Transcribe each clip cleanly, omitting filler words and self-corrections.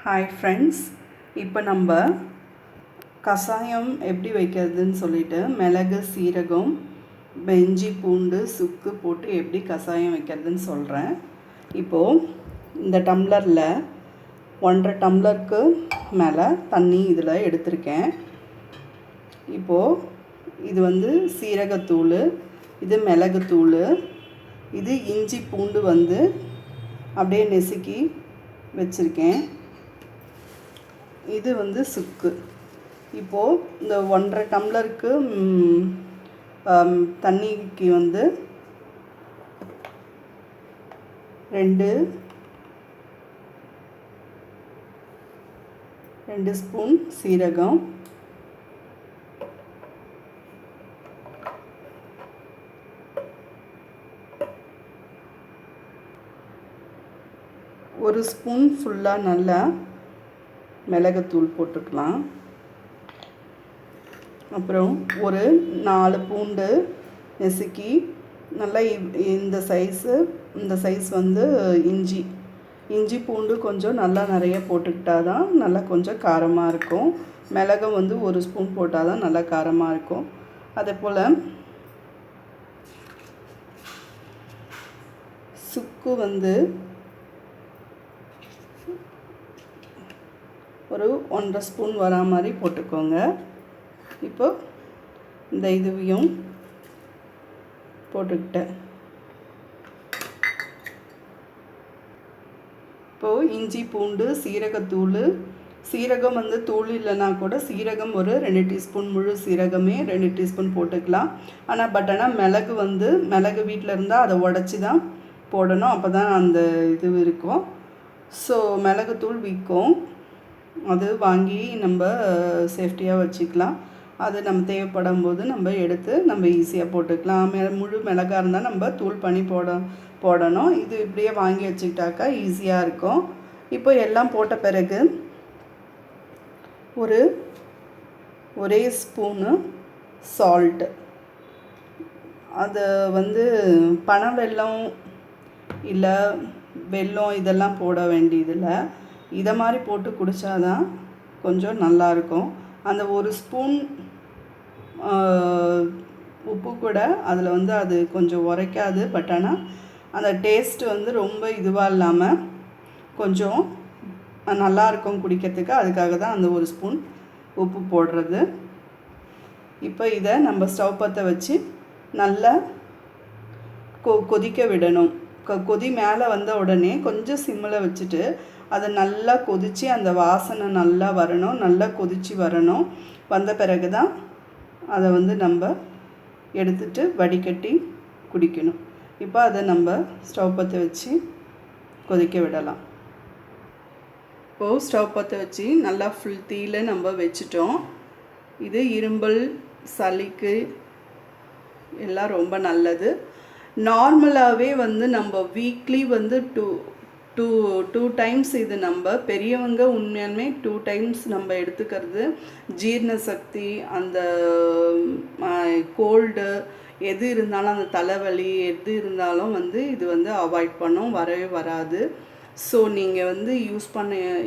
Hi friends, இப்போ நம்ம கஷாயம் எப்படி வைக்கிறதுன்னு சொல்லிட்டு மிளகு, சீரகம், இஞ்சி, பூண்டு, சுக்கு போட்டு எப்படி கஷாயம் வைக்கிறதுன்னு சொல்கிறேன். இப்போது இந்த டம்ளரில் 1.5 டம்ளருக்கு மேலே தண்ணி இதில் எடுத்திருக்கேன். இப்போது இது சீரகத்தூள், இது மிளகுத்தூள், இது இஞ்சி பூண்டு அப்படியே நெசுக்கி வச்சுருக்கேன். இது சுக்கு. இப்போது இந்த 1.5 டம்ளருக்கு தண்ணிக்கு 2 ஸ்பூன் சீரகம், 1 ஸ்பூன் ஃபுல்லாக நல்லா மிளகுத்தூள் போட்டுக்கலாம். அப்புறம் ஒரு 4 பூண்டு நெசுக்கி நல்லா இந்த சைஸ் இஞ்சி பூண்டு கொஞ்சம் நல்லா நிறைய போட்டுக்கிட்டால் தான் நல்லா கொஞ்சம் காரமாக இருக்கும். மிளகு 1 ஸ்பூன் போட்டால் தான் நல்லா காரமாக இருக்கும். அதே போல் சுக்கு ஒரு 1.5 ஸ்பூன் வரா மாதிரி போட்டுக்கோங்க. இப்போ இந்த இதுவையும் போட்டுக்கிட்டேன். இப்போது இஞ்சி பூண்டு சீரகத்தூள், சீரகம் தூள் இல்லைனா கூட சீரகம் ஒரு 2 டீஸ்பூன், முழு சீரகமே 2 டீஸ்பூன் போட்டுக்கலாம். ஆனால் மிளகு வீட்டில் இருந்தால் அதை உடச்சி தான் போடணும், அப்போ தான் அந்த இது இருக்கும். ஸோ மிளகுத்தூள் விற்கும், அது வாங்கி நம்ம சேஃப்டியாக வச்சுக்கலாம். அது நம்ம தேவைப்படும் போது நம்ம எடுத்து நம்ம ஈஸியாக போட்டுக்கலாம். முழு மிளகாக இருந்தால் நம்ம தூள் பண்ணி போடணும். இது இப்படியே வாங்கி வச்சுக்கிட்டாக்கா ஈஸியாக இருக்கும். இப்போ எல்லாம் போட்ட பிறகு ஒரே ஸ்பூனு சால்ட்டு, அது பனை வெல்லம் இல்லை வெல்லம் இதெல்லாம் போட வேண்டியதில்லை. இதை மாதிரி போட்டு குடித்தாதான் கொஞ்சம் நல்லாயிருக்கும். அந்த 1 ஸ்பூன் உப்பு கூட அதில் அது கொஞ்சம் உரைக்காது. பட் ஆனால் அந்த டேஸ்ட் ரொம்ப இதுவாக இல்லாமல் கொஞ்சம் நல்லாயிருக்கும் குடிக்கிறதுக்கு. அதுக்காக தான் அந்த 1 ஸ்பூன் உப்பு போடுறது. இப்போ இதை நம்ம ஸ்டவ் பற்ற வச்சு நல்லா கொதிக்க விடணும். கொதி மேலே வந்த உடனே கொஞ்சம் சிம்மில் வச்சுட்டு அதை நல்லா கொதித்து அந்த வாசனை நல்லா வரணும். நல்லா கொதித்து வரணும். வந்த பிறகு தான் அதை நம்ம எடுத்துட்டு வடிகட்டி குடிக்கணும். இப்போ அதை நம்ம ஸ்டவ் பற்ற வச்சு கொதிக்க விடலாம். இப்போது ஸ்டவ் பற்ற வச்சு நல்லா ஃபுல் தீயில் நம்ம வச்சிட்டோம். இது இரும்பல், சளிக்கு எல்லாம் ரொம்ப நல்லது. நார்மலாகவே நம்ம வீக்லி 2 டைம்ஸ் இது நம்ம பெரியவங்க உண்மையாலுமே 2 டைம்ஸ் நம்ம எடுத்துக்கிறது ஜீரண சக்தி, அந்த கோல்டு எது இருந்தாலும், அந்த தலைவலி எது இருந்தாலும் இது அவாய்ட் பண்ணும், வரவே வராது. ஸோ நீங்கள்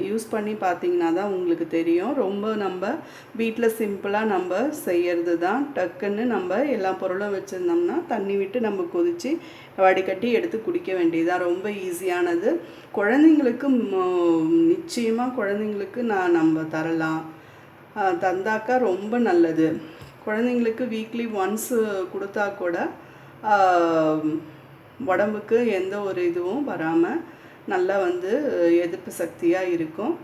யூஸ் பண்ணி பார்த்தீங்கன்னா தான் உங்களுக்கு தெரியும். ரொம்ப நம்ம வீட்டில் சிம்பிளாக நம்ம செய்கிறது தான். டக்குன்னு நம்ம எல்லா பொருளும் வச்சுருந்தோம்னா தண்ணி விட்டு நம்ம கொதித்து வடிகட்டி எடுத்து குடிக்க வேண்டியதுதான். ரொம்ப ஈஸியானது. குழந்தைங்களுக்கு நிச்சயமாக குழந்தைங்களுக்கு நம்ம தரலாம். தந்தாக்கா ரொம்ப நல்லது. குழந்தைங்களுக்கு வீக்லி ஒன்ஸ் கொடுத்தா கூட உடம்புக்கு எந்த ஒரு இதுவும் வராமல் நல்லா எதிர்ப்பு சக்தியாக இருக்கும்.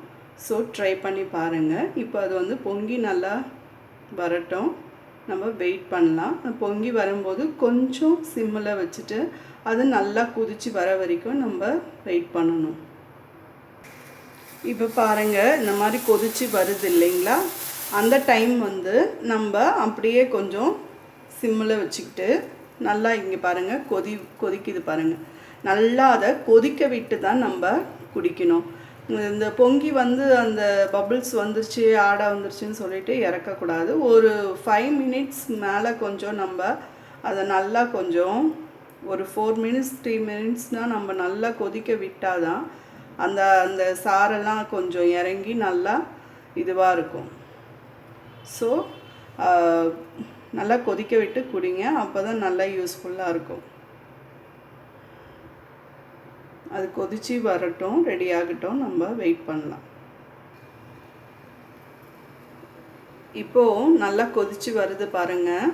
ஸோ ட்ரை பண்ணி பாருங்கள். இப்போ அது பொங்கி நல்லா வரட்டும், நம்ம வெயிட் பண்ணலாம். பொங்கி வரும்போது கொஞ்சம் சிம்மில் வச்சுட்டு அது நல்லா கொதித்து வர வரைக்கும் நம்ம வெயிட் பண்ணணும். இப்போ பாருங்கள், இந்த மாதிரி கொதித்து வருது இல்லைங்களா? அந்த டைம் நம்ம அப்படியே கொஞ்சம் சிம்மில் வச்சுக்கிட்டு நல்லா இங்கே பாருங்கள் கொதிக்குது பாருங்கள். நல்லா அதை கொதிக்க விட்டு தான் நம்ம குடிக்கணும். இந்த பொங்கி அந்த பபிள்ஸ் வந்துருச்சு, ஆடை வந்துருச்சுன்னு சொல்லிட்டு இறக்கக்கூடாது. ஒரு 5 மினிட்ஸ் மேலே கொஞ்சம் நம்ம அதை நல்லா கொஞ்சம் ஒரு 4 மினிட்ஸ் 3 மினிட்ஸ்னால் நம்ம நல்லா கொதிக்க விட்டால் தான் அந்த அந்த சாரெல்லாம் கொஞ்சம் இறங்கி நல்லா இதுவாக இருக்கும். ஸோ நல்லா கொதிக்க விட்டு குடிங்க, அப்போ தான் நல்லா யூஸ்ஃபுல்லாக இருக்கும். அது கொதித்து வரட்டும், ரெடி ஆகட்டும், நம்ம வெயிட் பண்ணலாம். இப்போது நல்லா கொதித்து வருது பாருங்கள்.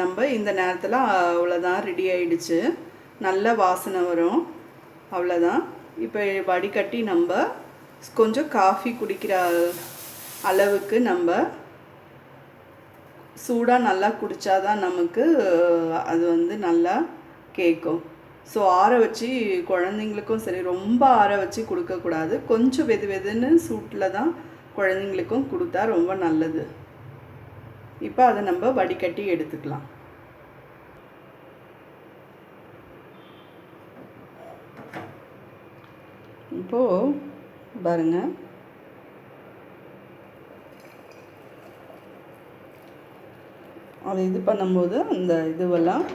நம்ம இந்த நேரத்தில் அவ்வளோதான், ரெடி ஆகிடுச்சு. நல்ல வாசனை வரும், அவ்வளோதான். இப்போ வடிகட்டி நம்ம கொஞ்சம் காஃபி குடிக்கிற அளவுக்கு நம்ம சூடாக நல்லா குடித்தாதான் நமக்கு அது வந்து நல்லா கேட்கும். ஸோ ஆற வச்சு குழந்தைங்களுக்கும் சரி, ரொம்ப ஆற வச்சு கொடுக்கக்கூடாது. கொஞ்சம் வெது வெதுன்னு சூட்டில் தான் குழந்தைங்களுக்கும் கொடுத்தா ரொம்ப நல்லது. இப்போ அதை நம்ம வடிகட்டி எடுத்துக்கலாம். இப்போது பாருங்கள், அதை இது பண்ணும்போது அந்த இதுவெல்லாம்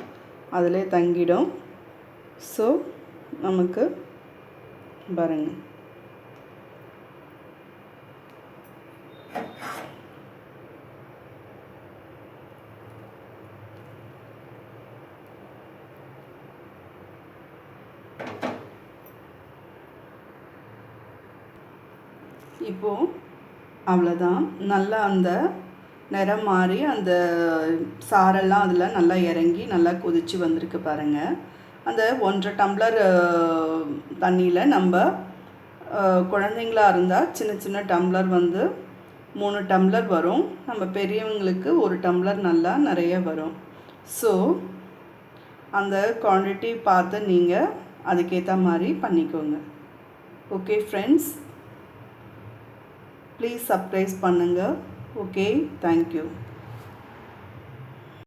அதிலே தங்கிடும். ஸோ நமக்கு பாருங்கள், இப்போது அவ்வளோதான். நல்லா அந்த நிறம் மாறி அந்த சாரெல்லாம் அதில் நல்லா இறங்கி நல்லா கொதித்து வந்திருக்கு பாருங்கள். அந்த 1.5 டம்ளர் தண்ணியில் நம்ம குழந்தைங்களாக இருந்தால் சின்ன சின்ன டம்ளர் வந்து 3 டம்ளர் வரும். நம்ம பெரியவங்களுக்கு 1 டம்ளர் நல்லா நிறைய வரும். ஸோ அந்த குவான்டிட்டி பார்த்து நீங்கள் அதுக்கேற்ற மாதிரி பண்ணிக்கோங்க. ஓகே ஃப்ரெண்ட்ஸ், ப்ளீஸ் சப்ஸ்கிரைப் பண்ணுங்கள். Okay, thank you.